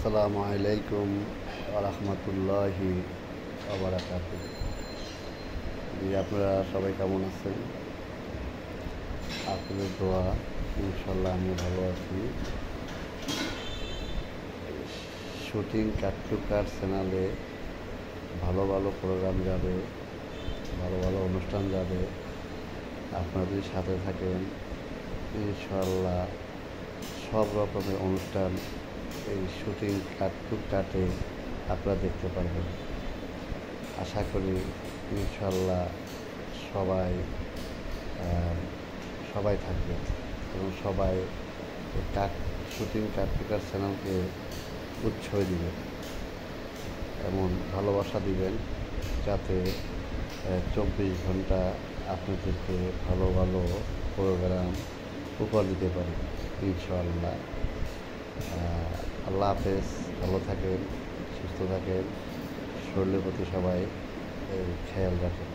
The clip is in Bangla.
আসসালামু আলাইকুম ওয়া রাহমাতুল্লাহি ওয়া বারাকাতুহু। আপনারা সবাই কেমন আছেন? আপনাদের দোয়া ইনশাল্লাহ আমি ভালো আছি। শুটিং কাট টু কাট চ্যানেলে ভালো ভালো প্রোগ্রাম যাবে, ভালো ভালো অনুষ্ঠান যাবে। আপনারা যদি সাথে থাকেন ইনশাল্লাহ সব রকমের অনুষ্ঠান এই শুটিং কাট টু কাটে আপনারা দেখতে পারবেন। আশা করি ইনশাল্লাহ সবাই সবাই থাকবে এবং সবাই কাট শুটিং কাট টু কাট চ্যানেলকে উৎসাহ দিবেন, এমন ভালোবাসা দিবেন যাতে 24 ঘন্টা আপনাদেরকে ভালো ভালো প্রোগ্রাম উপহার দিতে পারি ইনশাআল্লাহ। আল্লাহ হাফেজ। ভালো থাকেন, সুস্থ থাকেন, শরীরের প্রতি সবাই খেয়াল রাখেন।